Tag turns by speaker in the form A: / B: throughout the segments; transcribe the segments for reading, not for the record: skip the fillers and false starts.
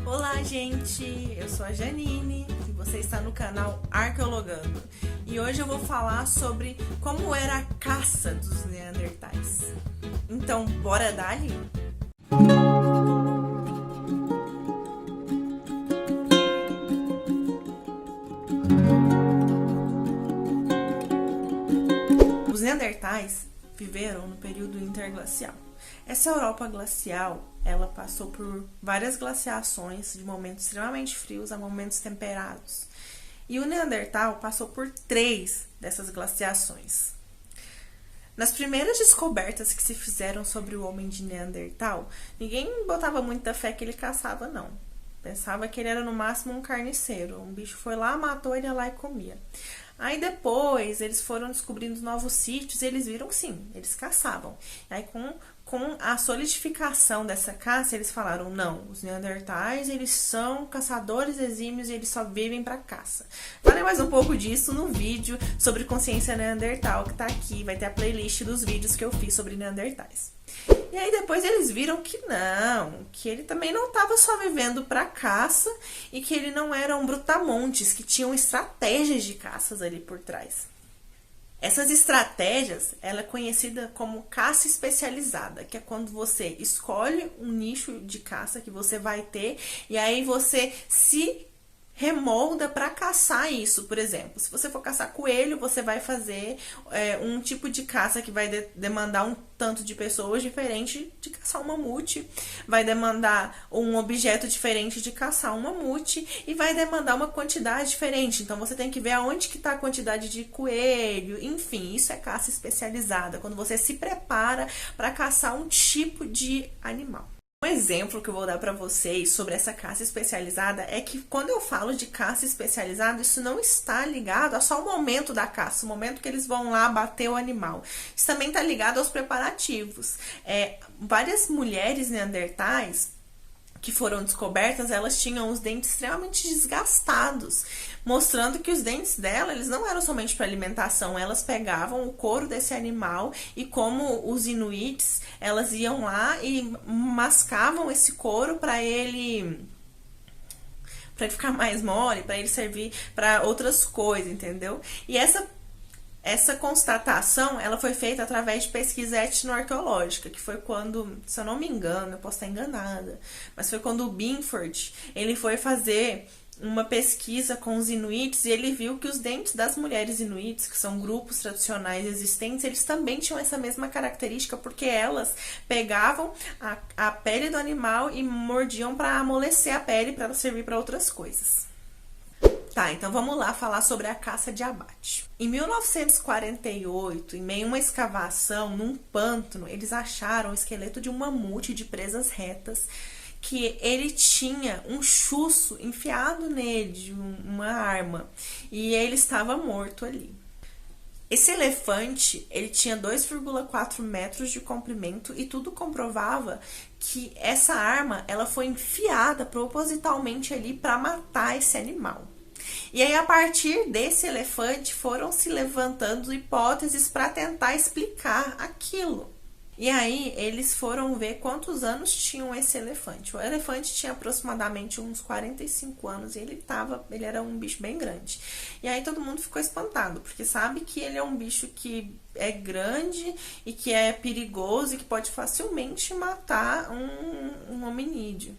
A: Olá, gente! Eu sou a Janine e você está no canal Arqueologando. E hoje eu vou falar sobre como era a caça dos Neandertais. Então, bora dali? Os Neandertais viveram no período interglacial. Essa Europa glacial, ela passou por várias glaciações, de momentos extremamente frios a momentos temperados. E o Neandertal passou por 3 dessas glaciações. Nas primeiras descobertas que se fizeram sobre o homem de Neandertal, ninguém botava muita fé que ele caçava, não. Pensava que ele era no máximo um carniceiro. Um bicho foi lá, matou, ele ia lá e comia. Aí depois eles foram descobrindo novos sítios e eles viram sim, eles caçavam. Aí com a solidificação dessa caça, eles falaram, não, os Neandertais, eles são caçadores exímios e eles só vivem para caça. Falei mais um pouco disso no vídeo sobre consciência Neandertal, que tá aqui, vai ter a playlist dos vídeos que eu fiz sobre Neandertais. E aí depois eles viram que não, que ele também não estava só vivendo para caça e que ele não era um brutamontes, que tinham estratégias de caças ali por trás. Essas estratégias, ela é conhecida como caça especializada, que é quando você escolhe um nicho de caça que você vai ter e aí você se remolda para caçar isso. Por exemplo, se você for caçar coelho, você vai fazer um tipo de caça que vai demandar um tanto de pessoas diferente de caçar um mamute, vai demandar um objeto diferente de caçar um mamute e vai demandar uma quantidade diferente. Então você tem que ver aonde que está a quantidade de coelho, enfim, isso é caça especializada, quando você se prepara para caçar um tipo de animal. Um exemplo que eu vou dar para vocês sobre essa caça especializada é que quando eu falo de caça especializada, isso não está ligado a só o momento da caça, o momento que eles vão lá bater o animal. Isso também está ligado aos preparativos. Várias mulheres neandertais que foram descobertas, elas tinham os dentes extremamente desgastados, mostrando que os dentes dela, eles não eram somente para alimentação, elas pegavam o couro desse animal e como os inuits, elas iam lá e mascavam esse couro para ele ficar mais mole, para ele servir para outras coisas, entendeu? E essa constatação, ela foi feita através de pesquisa etnoarqueológica, que foi quando, se eu não me engano, eu posso estar enganada, mas foi quando o Binford, ele foi fazer uma pesquisa com os inuits e ele viu que os dentes das mulheres inuits, que são grupos tradicionais existentes, eles também tinham essa mesma característica, porque elas pegavam a pele do animal e mordiam para amolecer a pele para ela servir para outras coisas. Tá, então vamos lá falar sobre a caça de abate. Em 1948, em meio a uma escavação num pântano, eles acharam o esqueleto de um mamute de presas retas, que ele tinha um chuço enfiado nele, de uma arma, e ele estava morto ali. Esse elefante, ele tinha 2,4 metros de comprimento e tudo comprovava que essa arma, ela foi enfiada propositalmente ali para matar esse animal. E aí, a partir desse elefante, foram se levantando hipóteses para tentar explicar aquilo. E aí, eles foram ver quantos anos tinham esse elefante. O elefante tinha aproximadamente uns 45 anos e ele era um bicho bem grande. E aí, todo mundo ficou espantado, porque sabe que ele é um bicho que é grande e que é perigoso e que pode facilmente matar um hominídeo.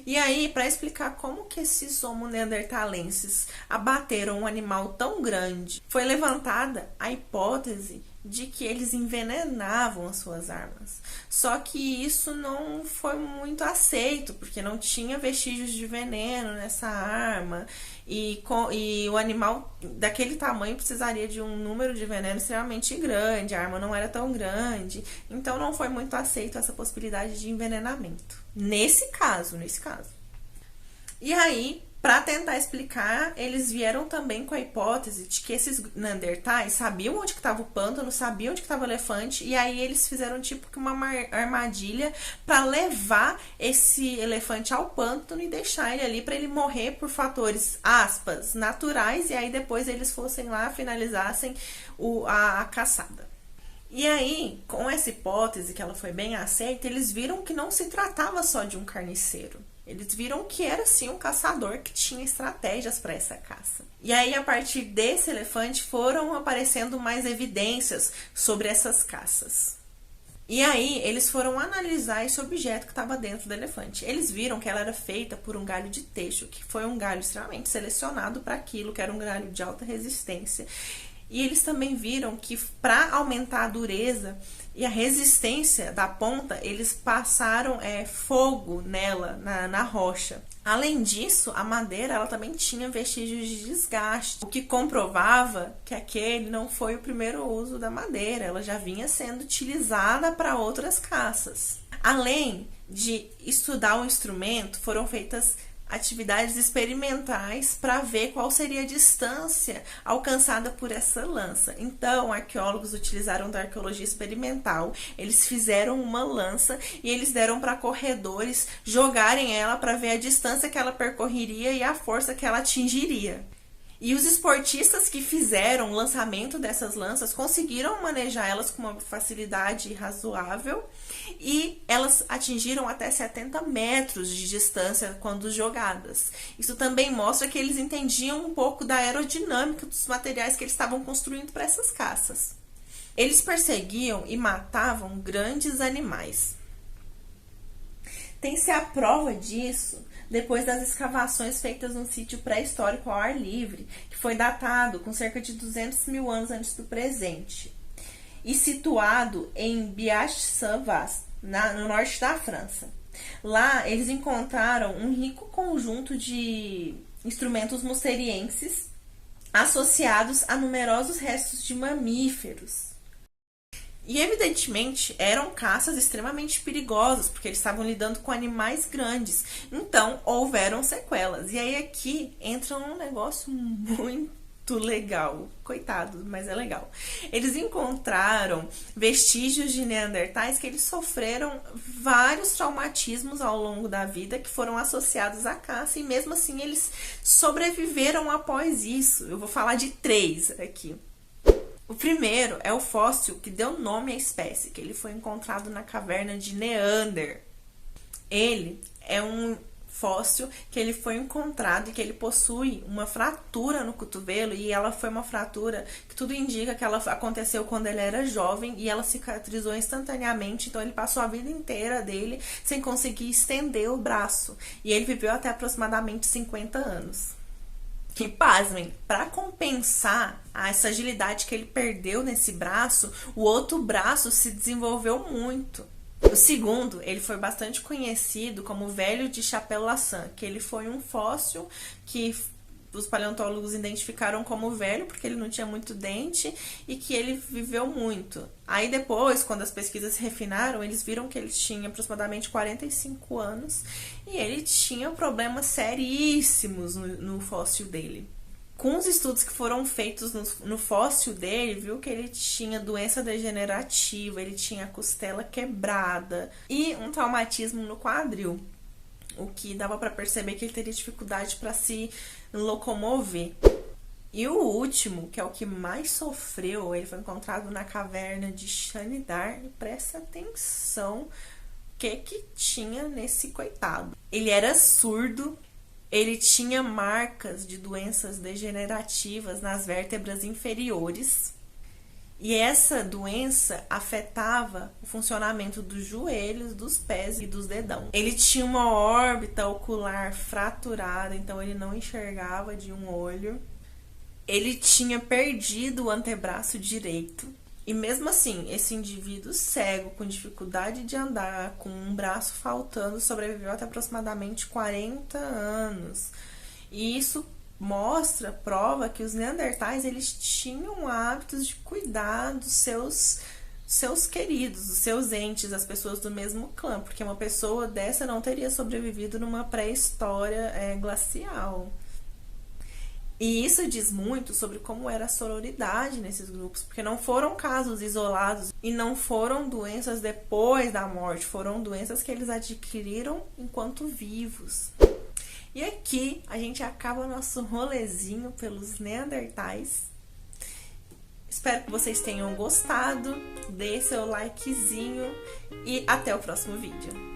A: E aí, para explicar como que esses homo neandertalenses abateram um animal tão grande, foi levantada a hipótese de que eles envenenavam as suas armas. Só que isso não foi muito aceito, porque não tinha vestígios de veneno nessa arma, e o animal daquele tamanho precisaria de um número de veneno extremamente grande, a arma não era tão grande, então não foi muito aceito essa possibilidade de envenenamento. Nesse caso. E aí, para tentar explicar, eles vieram também com a hipótese de que esses Neandertais sabiam onde que estava o pântano, sabiam onde que estava o elefante, e aí eles fizeram tipo que uma armadilha para levar esse elefante ao pântano e deixar ele ali para ele morrer por fatores, aspas, naturais, e aí depois eles fossem lá, finalizassem a caçada. E aí, com essa hipótese, que ela foi bem aceita, eles viram que não se tratava só de um carniceiro. Eles viram que era sim um caçador que tinha estratégias para essa caça. E aí, a partir desse elefante, foram aparecendo mais evidências sobre essas caças. E aí, eles foram analisar esse objeto que estava dentro do elefante. Eles viram que ela era feita por um galho de teixo, que foi um galho extremamente selecionado para aquilo, que era um galho de alta resistência. E eles também viram que, para aumentar a dureza e a resistência da ponta, eles passaram fogo nela, na rocha. Além disso, a madeira ela também tinha vestígios de desgaste, o que comprovava que aquele não foi o primeiro uso da madeira, ela já vinha sendo utilizada para outras caças. Além de estudar o instrumento, foram feitas atividades experimentais para ver qual seria a distância alcançada por essa lança. Então, arqueólogos utilizaram da arqueologia experimental, eles fizeram uma lança e eles deram para corredores jogarem ela para ver a distância que ela percorreria e a força que ela atingiria. E os esportistas que fizeram o lançamento dessas lanças conseguiram manejar elas com uma facilidade razoável e elas atingiram até 70 metros de distância quando jogadas. Isso também mostra que eles entendiam um pouco da aerodinâmica dos materiais que eles estavam construindo para essas caças. Eles perseguiam e matavam grandes animais. Tem-se a prova disso depois das escavações feitas num sítio pré-histórico ao ar livre, que foi datado com cerca de 200 mil anos antes do presente, e situado em Biach-Saint-Vaast, no norte da França. Lá, eles encontraram um rico conjunto de instrumentos mosserienses associados a numerosos restos de mamíferos. E, evidentemente, eram caças extremamente perigosas, porque eles estavam lidando com animais grandes. Então, houveram sequelas. E aí, aqui, entra um negócio muito legal. Coitado, mas é legal. Eles encontraram vestígios de neandertais que eles sofreram vários traumatismos ao longo da vida que foram associados à caça. E, mesmo assim, eles sobreviveram após isso. Eu vou falar de 3 aqui. O primeiro é o fóssil que deu nome à espécie, que ele foi encontrado na caverna de Neander. Ele é um fóssil que ele foi encontrado e que ele possui uma fratura no cotovelo, e ela foi uma fratura que tudo indica que ela aconteceu quando ele era jovem e ela cicatrizou instantaneamente, então ele passou a vida inteira dele sem conseguir estender o braço, e ele viveu até aproximadamente 50 anos. Que, pasmem, para compensar essa agilidade que ele perdeu nesse braço, o outro braço se desenvolveu muito. O segundo, ele foi bastante conhecido como velho de chapéu laçã, que ele foi um fóssil que os paleontólogos identificaram como velho porque ele não tinha muito dente e que ele viveu muito. Aí depois, quando as pesquisas se refinaram, eles viram que ele tinha aproximadamente 45 anos e ele tinha problemas seríssimos no fóssil dele. Com os estudos que foram feitos no fóssil dele, viu que ele tinha doença degenerativa, ele tinha a costela quebrada e um traumatismo no quadril, o que dava para perceber que ele teria dificuldade para se locomover. E o último, que é o que mais sofreu, ele foi encontrado na caverna de Shanidar, e presta atenção o que tinha nesse coitado. Ele era surdo, ele tinha marcas de doenças degenerativas nas vértebras inferiores, e essa doença afetava o funcionamento dos joelhos, dos pés e dos dedão. Ele tinha uma órbita ocular fraturada, então ele não enxergava de um olho. Ele tinha perdido o antebraço direito. E mesmo assim, esse indivíduo cego, com dificuldade de andar, com um braço faltando, sobreviveu até aproximadamente 40 anos. E isso prova que os neandertais eles tinham hábitos de cuidar dos seus queridos, dos seus entes, as pessoas do mesmo clã, porque uma pessoa dessa não teria sobrevivido numa pré-história glacial. E isso diz muito sobre como era a sororidade nesses grupos, porque não foram casos isolados e não foram doenças depois da morte, foram doenças que eles adquiriram enquanto vivos. E aqui a gente acaba nosso rolezinho pelos neandertais. Espero que vocês tenham gostado. Dê seu likezinho e até o próximo vídeo.